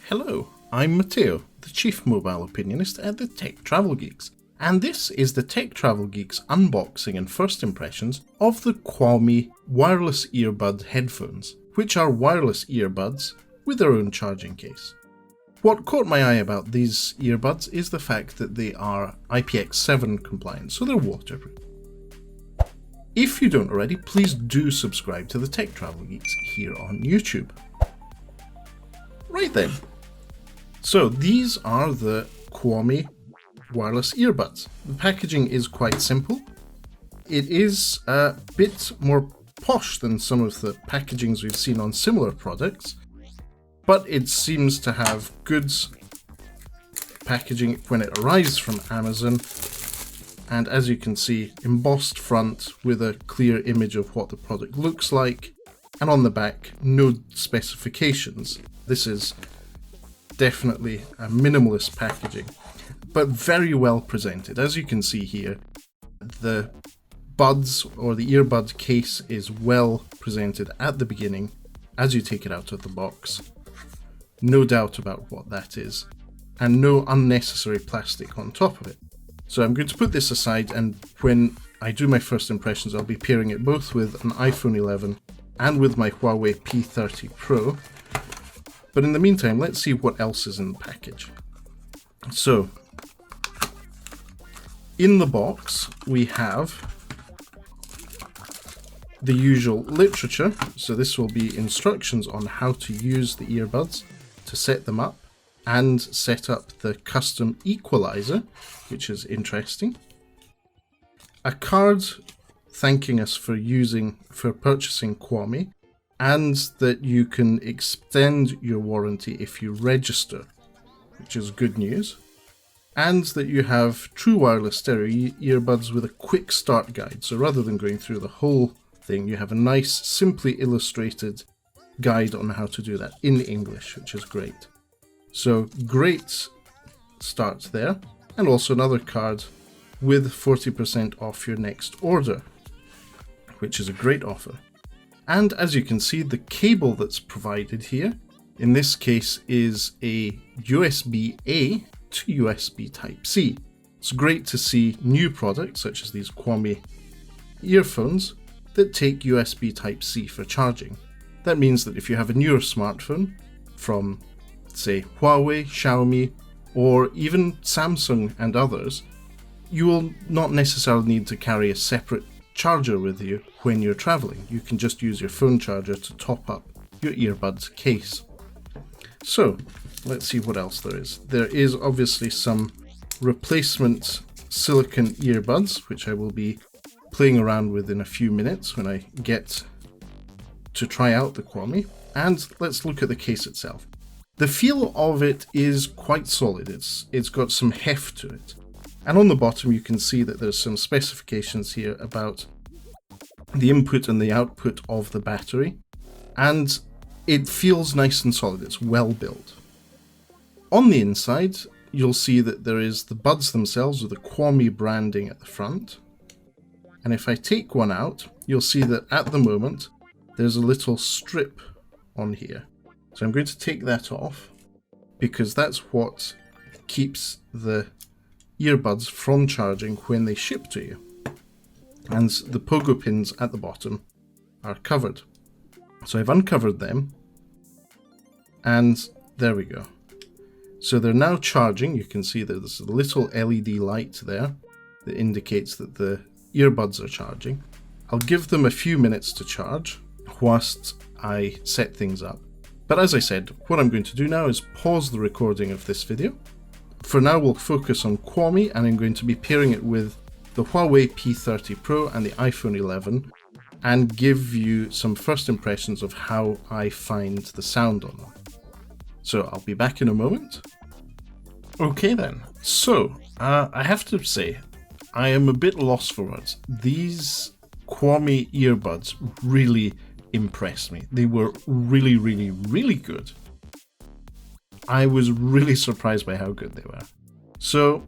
Hello, I'm Matteo, the Chief Mobile Opinionist at the Tech Travel Geeks, and this is the Tech Travel Geeks unboxing and first impressions of the COUMI wireless earbud headphones, which are wireless earbuds with their own charging case. What caught my eye about these earbuds is the fact that they are IPX7 compliant, so they're waterproof. If you don't already, please do subscribe to the Tech Travel Geeks here on YouTube. Right then. So these are the COUMI wireless earbuds. The packaging is quite simple. It is a bit more posh than some of the packagings we've seen on similar products, but it seems to have good packaging when it arrives from Amazon. And as you can see, embossed front with a clear image of what the product looks like, and on the back, no specifications. This is definitely a minimalist packaging, but very well presented. As you can see here, the buds or the earbud case is well presented at the beginning as you take it out of the box. No doubt about what that is, and no unnecessary plastic on top of it. So I'm going to put this aside, and when I do my first impressions, I'll be pairing it both with an iPhone 11 and with my Huawei P30 Pro. But in the meantime, let's see what else is in the package. So, in the box, we have the usual literature. So this will be instructions on how to use the earbuds, to set them up, and set up the custom equalizer, which is interesting. A card thanking us for purchasing COUMI, and that you can extend your warranty if you register, which is good news, and that you have true wireless stereo earbuds with a quick start guide. So rather than going through the whole thing, you have a nice, simply illustrated guide on how to do that in English, which is great. So great start there, and also another card with 40% off your next order, which is a great offer. And as you can see, the cable that's provided here, in this case, is a USB-A to USB Type-C. It's great to see new products, such as these COUMI earphones, that take USB Type-C for charging. That means that if you have a newer smartphone from, say, Huawei, Xiaomi, or even Samsung and others, you will not necessarily need to carry a separate charger with you when you're traveling. You can just use your phone charger to top up your earbuds case. So let's see what else there is. There is obviously some replacement silicone earbuds, which I will be playing around with in a few minutes when I get to try out the COUMI. And let's look at the case itself. The feel of it is quite solid. It's got some heft to it. And on the bottom you can see that there's some specifications here about the input and the output of the battery, and it feels nice and solid. It's well built. On the inside you'll see that there is the buds themselves with the COUMI branding at the front, and if I take one out, you'll see that at the moment there's a little strip on here. So I'm going to take that off, because that's what keeps the earbuds from charging when they ship to you. And the pogo pins at the bottom are covered. So I've uncovered them, and there we go. So they're now charging. You can see that there's a little LED light there that indicates that the earbuds are charging. I'll give them a few minutes to charge whilst I set things up. But as I said, what I'm going to do now is pause the recording of this video. For now, we'll focus on COUMI, and I'm going to be pairing it with the Huawei P30 Pro and the iPhone 11, and give you some first impressions of how I find the sound on them. So I'll be back in a moment. Okay then, so I have to say, I am a bit lost for words. These COUMI earbuds really impressed me. They were really, really, really good. I was really surprised by how good they were. So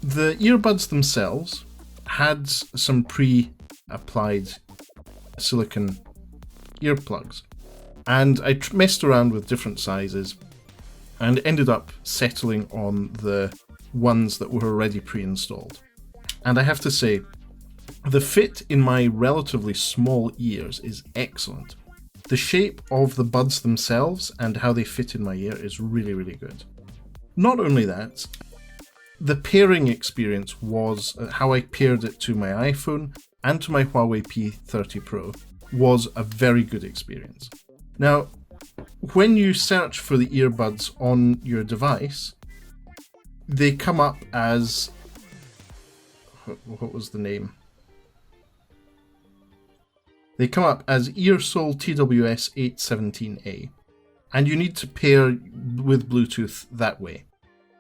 the earbuds themselves had some pre-applied silicone earplugs, and I messed around with different sizes, and ended up settling on the ones that were already pre-installed. And I have to say, the fit in my relatively small ears is excellent. The shape of the buds themselves and how they fit in my ear is really, really good. Not only that, the pairing experience was how I paired it to my iPhone and to my Huawei P30 Pro was a very good experience. Now, when you search for the earbuds on your device, they come up as, what was the name? They come up as Ear Soul TWS-817A, and you need to pair with Bluetooth that way.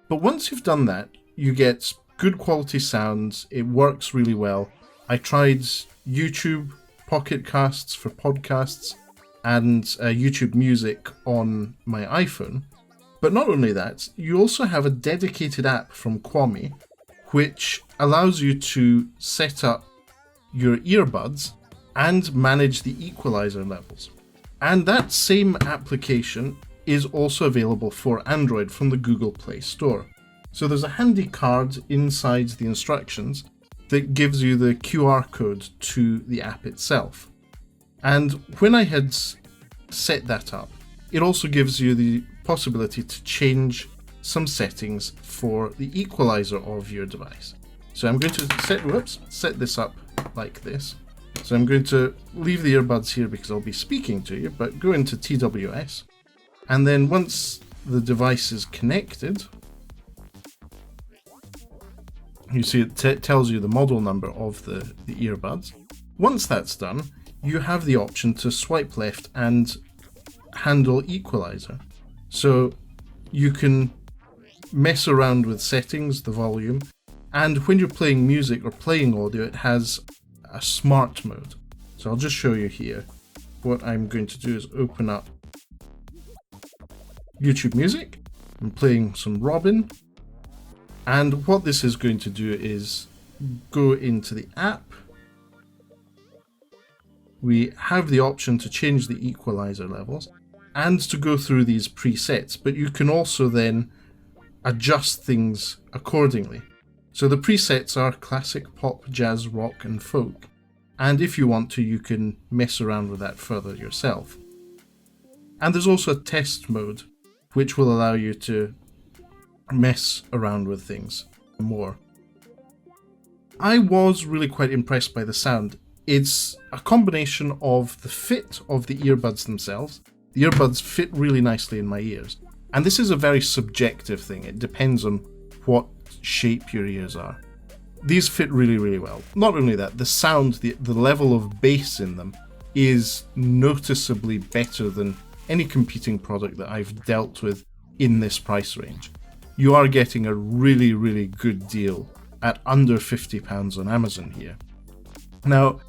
But once you've done that, you get good quality sounds, it works really well. I tried YouTube Pocket Casts for podcasts and YouTube Music on my iPhone. But not only that, you also have a dedicated app from COUMI which allows you to set up your earbuds and manage the equalizer levels. And that same application is also available for Android from the Google Play Store. So there's a handy card inside the instructions that gives you the QR code to the app itself. And when I had set that up, it also gives you the possibility to change some settings for the equalizer of your device. So I'm going to set this up like this. So I'm going to leave the earbuds here because I'll be speaking to you, but go into TWS. And then once the device is connected, you see it tells you the model number of the earbuds. Once that's done, you have the option to swipe left and handle equalizer. So you can mess around with settings, the volume, and when you're playing music or playing audio, it has a smart mode. So I'll just show you here. What I'm going to do is open up YouTube Music. I'm playing some Robin. And what this is going to do is go into the app. We have the option to change the equalizer levels and to go through these presets, but you can also then adjust things accordingly. So the presets are classic, pop, jazz, rock, and folk. And if you want to, you can mess around with that further yourself. And there's also a test mode, which will allow you to mess around with things more. I was really quite impressed by the sound. It's a combination of the fit of the earbuds themselves. The earbuds fit really nicely in my ears. And this is a very subjective thing. It depends on what shape your ears are. These fit really, really well. Not only that, the sound, the level of bass in them is noticeably better than any competing product that I've dealt with in this price range. You are getting a really, really good deal at under £50 on Amazon here. Now,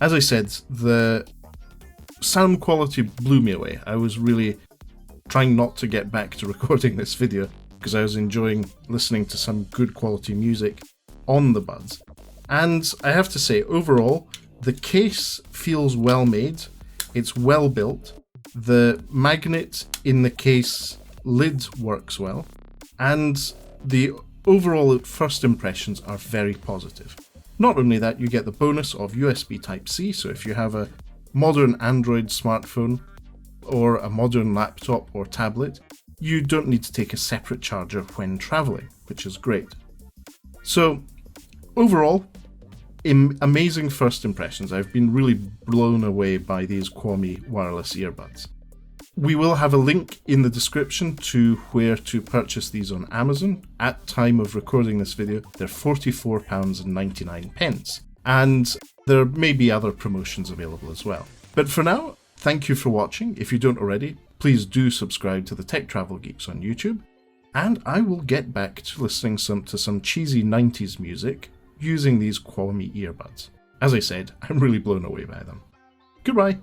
as I said, the sound quality blew me away. I was really trying not to get back to recording this video because I was enjoying listening to some good quality music on the buds. And I have to say, overall, the case feels well made. It's well built. The magnet in the case lid works well. And the overall first impressions are very positive. Not only that, you get the bonus of USB Type-C, so if you have a modern Android smartphone or a modern laptop or tablet, you don't need to take a separate charger when traveling, which is great. So overall, amazing first impressions. I've been really blown away by these COUMI wireless earbuds. We will have a link in the description to where to purchase these on Amazon. At time of recording this video, they're £44.99. And there may be other promotions available as well. But for now, thank you for watching. If you don't already, please do subscribe to the Tech Travel Geeks on YouTube. And I will get back to listening to some cheesy 90s music using these COUMI earbuds. As I said, I'm really blown away by them. Goodbye.